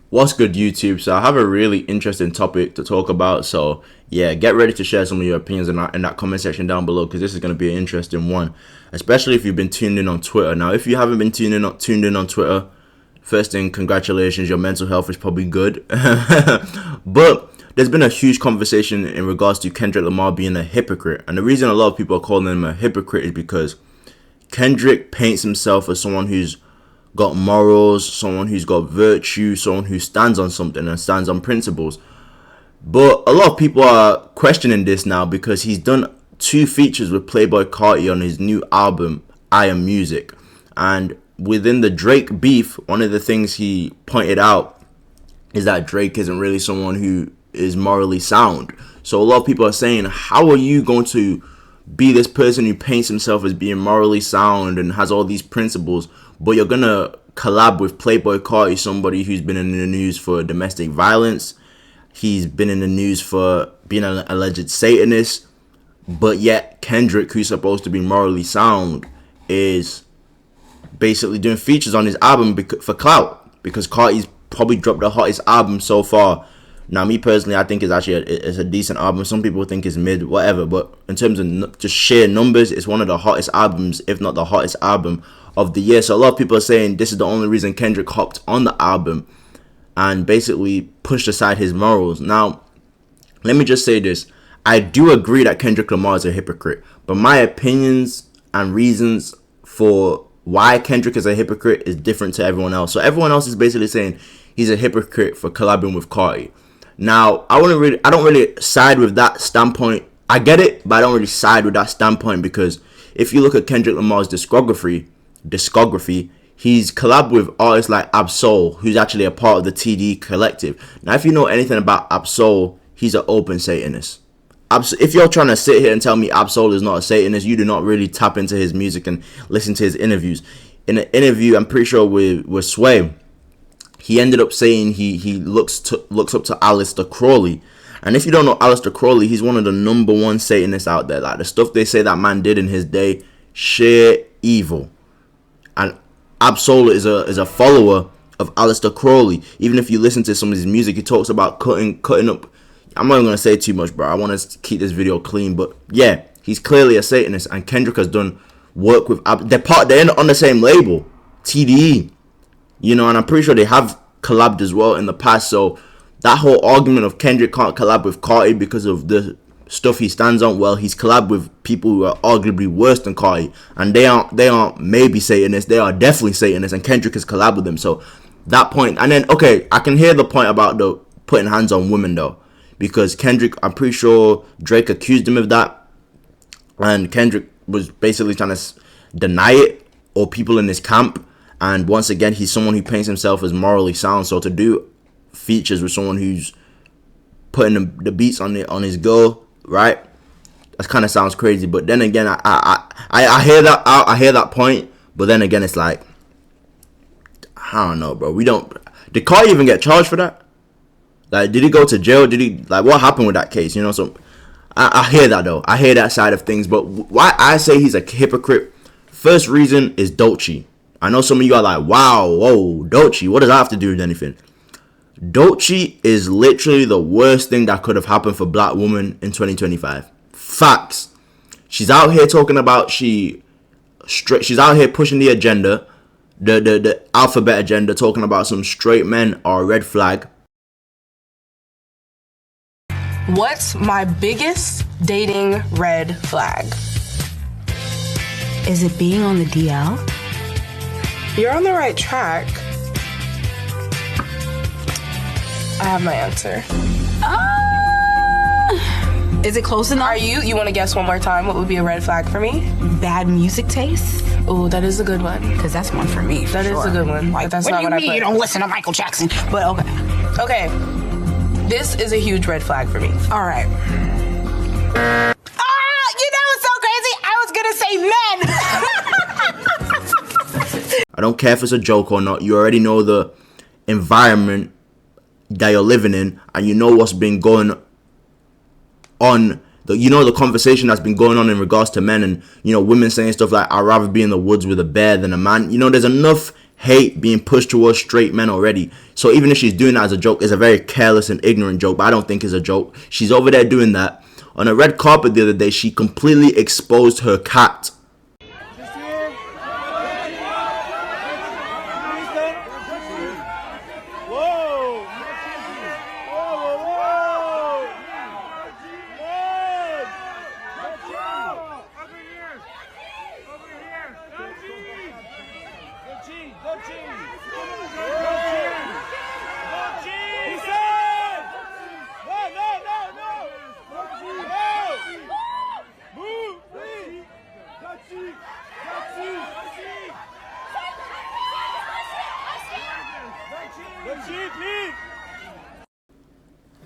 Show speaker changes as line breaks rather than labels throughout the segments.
What's good, YouTube? So I have a really interesting topic to talk about. So yeah, get ready to share some of your opinions in that comment section down below, because this is going to be an interesting one, especially if you've been tuned in on Twitter. Now, if you haven't been tuned in on Twitter, first thing, congratulations, your mental health is probably good. But there's been a huge conversation in regards to Kendrick Lamar being a hypocrite, and the reason a lot of people are calling him a hypocrite is because Kendrick paints himself as someone who's got morals, someone who's got virtue, someone who stands on something and stands on principles. But a lot of people are questioning this now because he's done 2 features with Playboi Carti on his new album, I Am Music. And within the Drake beef, one of the things he pointed out is that Drake isn't really someone who is morally sound. So a lot of people are saying, how are you going to be this person who paints himself as being morally sound and has all these principles, but you're gonna collab with Playboi Carti, somebody who's been in the news for domestic violence? He's been in the news for being an alleged Satanist, but yet Kendrick, who's supposed to be morally sound, is basically doing features on his album for clout, because Carti's probably dropped the hottest album so far. Now, me personally, I think it's actually a decent album. Some people think it's mid, whatever. But in terms of just sheer numbers, it's one of the hottest albums, if not the hottest album of the year. So a lot of people are saying this is the only reason Kendrick hopped on the album and basically pushed aside his morals. Now, let me just say this. I do agree that Kendrick Lamar is a hypocrite. But my opinions and reasons for why Kendrick is a hypocrite is different to everyone else. So everyone else is basically saying he's a hypocrite for collabing with Carti. Now, I don't really side with that standpoint. I get it, but I don't really side with that standpoint, because if you look at Kendrick Lamar's discography, he's collabed with artists like Ab-Soul, who's actually a part of the TD collective. Now, if you know anything about Ab-Soul, he's an open Satanist. If you're trying to sit here and tell me Ab-Soul is not a Satanist, you do not really tap into his music and listen to his interviews. In an interview, I'm pretty sure with Sway, he ended up saying he looks up to Aleister Crowley. And if you don't know Aleister Crowley, he's one of the #1 Satanists out there. Like, the stuff they say that man did in his day, sheer evil. And Ab-Soul is a follower of Aleister Crowley. Even if you listen to some of his music, he talks about cutting up. I'm not even going to say too much, bro. I want to keep this video clean. But yeah, he's clearly a Satanist. And Kendrick has done work with they're on the same label, TDE. You know, and I'm pretty sure they have collabed as well in the past. So that whole argument of Kendrick can't collab with Carti because of the stuff he stands on, well, he's collabed with people who are arguably worse than Carti, and they aren't maybe Satanists, they are definitely Satanists, and Kendrick has collabed with them. So that point, and then okay, I can hear the point about the putting hands on women though, because Kendrick, I'm pretty sure Drake accused him of that, and Kendrick was basically trying to deny it, or people in his camp. And once again, he's someone who paints himself as morally sound. So to do features with someone who's putting the beats on his girl, right? That kind of sounds crazy. But then again, I hear that I hear that point. But then again, it's like, I don't know, bro. Did Carti even get charged for that? Like, did he go to jail? What happened with that case? You know, so I hear that though. I hear that side of things. But why I say he's a hypocrite? First reason is Dolce. I know some of you are like, wow, whoa, Dolce, what does that have to do with anything? Dolce is literally the worst thing that could have happened for black women in 2025. Facts. She's out here talking about she's out here pushing the agenda, the alphabet agenda, talking about some straight men are a red flag.
What's my biggest dating red flag?
Is it being on the DL?
You're on the right track. I have my answer.
Is it close enough?
You want to guess one more time? What would be a red flag for me?
Bad music taste?
Oh, that is a good one.
Because that's one for me.
That is a good one.
Like,
that's
what
not
do you
what
mean
I put.
you don't listen to Michael Jackson? But okay.
Okay. This is a huge red flag for me.
All right. You know what's so crazy? I was going to say men.
I don't care if it's a joke or not. You already know the environment that you're living in, and you know what's been going on. The conversation that's been going on in regards to men, and women saying stuff like, I'd rather be in the woods with a bear than a man. There's enough hate being pushed towards straight men already. So even if she's doing that as a joke, it's a very careless and ignorant joke, but I don't think it's a joke. She's over there doing that. On a red carpet the other day, she completely exposed her cat.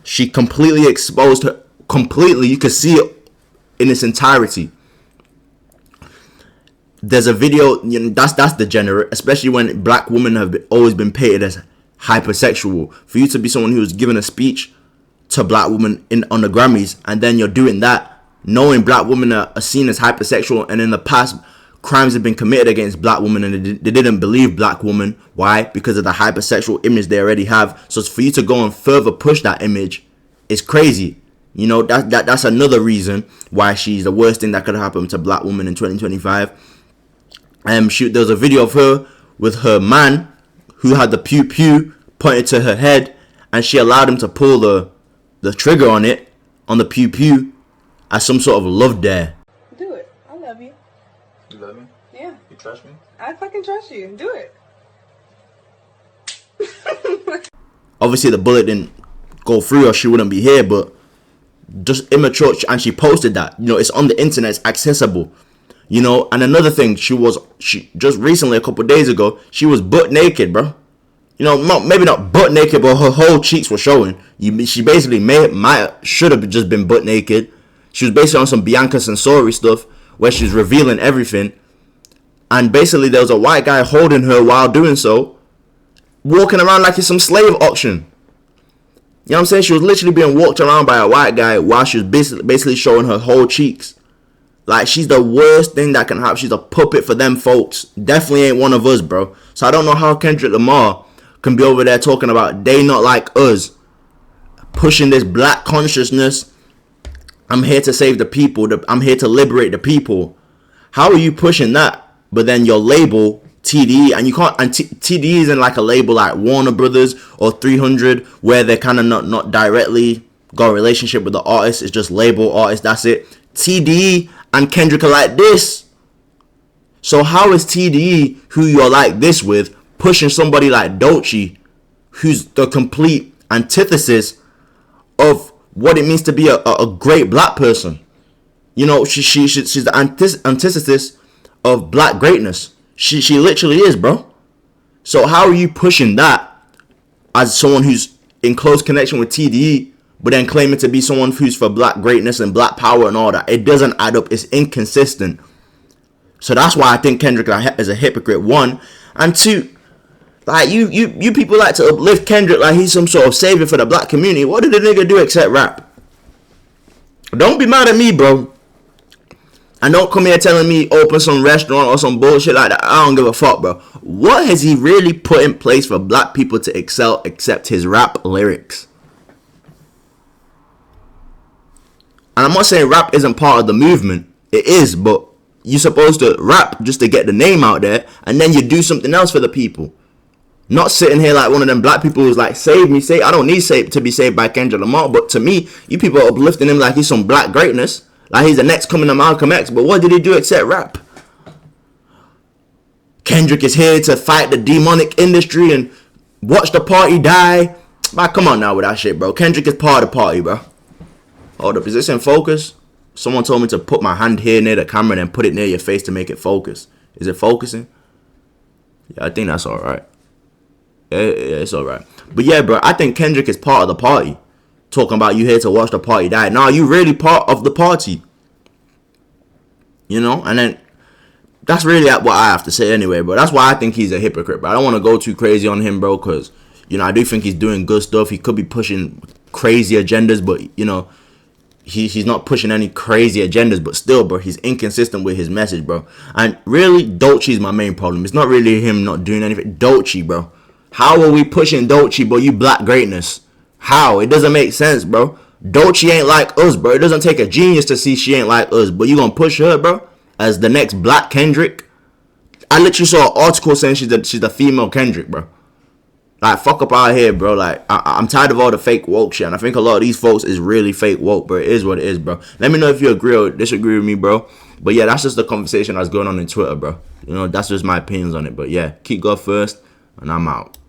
She completely exposed her. Completely, you could see it in its entirety. There's a video, you know, that's degenerate, especially when black women have always been painted as hypersexual. For you to be someone who's given a speech to black women on the Grammys, and then you're doing that, knowing black women are seen as hypersexual, and in the past, crimes have been committed against black women, and they didn't believe black women. Why? Because of the hypersexual image they already have. So for you to go and further push that image is crazy. You know, that's another reason why she's the worst thing that could happen to black women in 2025. There was a video of her with her man who had the pew pew pointed to her head, and she allowed him to pull the trigger on it, on the pew pew, as some sort of love dare.
Do it. I love you.
You love me?
Yeah.
You trust me?
I fucking trust you. Do it.
Obviously the bullet didn't go through or she wouldn't be here, but just immature, and she posted that. You know, it's on the internet, it's accessible. You know, and another thing, she just recently, a couple days ago, she was butt naked, bro. You know, maybe not butt naked, but her whole cheeks were showing. She basically should have just been butt naked. She was basically on some Bianca Sensori stuff where she's revealing everything. And basically there was a white guy holding her while doing so, walking around like it's some slave auction. You know what I'm saying? She was literally being walked around by a white guy while she was basically showing her whole cheeks. Like, she's the worst thing that can happen. She's a puppet for them folks. Definitely ain't one of us, bro. So I don't know how Kendrick Lamar can be over there talking about they not like us, pushing this black consciousness. I'm here to save the people. I'm here to liberate the people. How are you pushing that? But then your label TDE, and you can't. And TDE isn't like a label like Warner Brothers or 300, where they kind of not directly got a relationship with the artist. It's just label artist. That's it. TDE and Kendrick are like this. So how is TDE, who you're like this with, pushing somebody like Dolce, who's the complete antithesis of what it means to be a great black person? You know, she's the antithesis of black greatness. She literally is, bro. So how are you pushing that as someone who's in close connection with TDE, but then claiming to be someone who's for black greatness and black power and all that? It doesn't add up. It's inconsistent. So that's why I think Kendrick is a hypocrite, one. And two, like, you people like to uplift Kendrick like he's some sort of savior for the black community. What did the nigga do except rap? Don't be mad at me, bro. And don't come here telling me open some restaurant or some bullshit like that. I don't give a fuck, bro. What has he really put in place for black people to excel except his rap lyrics? And I'm not saying rap isn't part of the movement. It is, but you're supposed to rap just to get the name out there, and then you do something else for the people. Not sitting here like one of them black people who's like, save me, save. I don't need to be saved by Kendrick Lamar, but to me, you people are uplifting him like he's some black greatness. Like he's the next coming of Malcolm X. But what did he do except rap? Kendrick is here to fight the demonic industry and watch the party die. Man, come on now with that shit, bro. Kendrick is part of the party, bro. Hold up, is this in focus? Someone told me to put my hand here near the camera and then put it near your face to make it focus. Is it focusing? Yeah, I think that's alright. Yeah, it's alright. But yeah, bro, I think Kendrick is part of the party. Talking about you here to watch the party die. Nah, you really part of the party. You know? And then that's really what I have to say anyway, bro. That's why I think he's a hypocrite, bro. I don't want to go too crazy on him, bro, because, you know, I do think he's doing good stuff. He could be pushing crazy agendas, but, you know, he's not pushing any crazy agendas, but still, bro, he's inconsistent with his message, bro. And really, Dolce's my main problem. It's not really him not doing anything. Dolce, bro. How are we pushing Dolce, bro? You black greatness. How? It doesn't make sense, bro. Dolce ain't like us, bro. It doesn't take a genius to see she ain't like us, but you gonna push her, bro, as the next black Kendrick? I literally saw an article saying she's the female Kendrick, bro. Like, fuck up out here, bro. Like, I'm tired of all the fake woke shit. And I think a lot of these folks is really fake woke, bro. It is what it is, bro. Let me know if you agree or disagree with me, bro. But yeah, that's just the conversation that's going on in Twitter, bro. You know, that's just my opinions on it. But yeah, keep God first, and I'm out.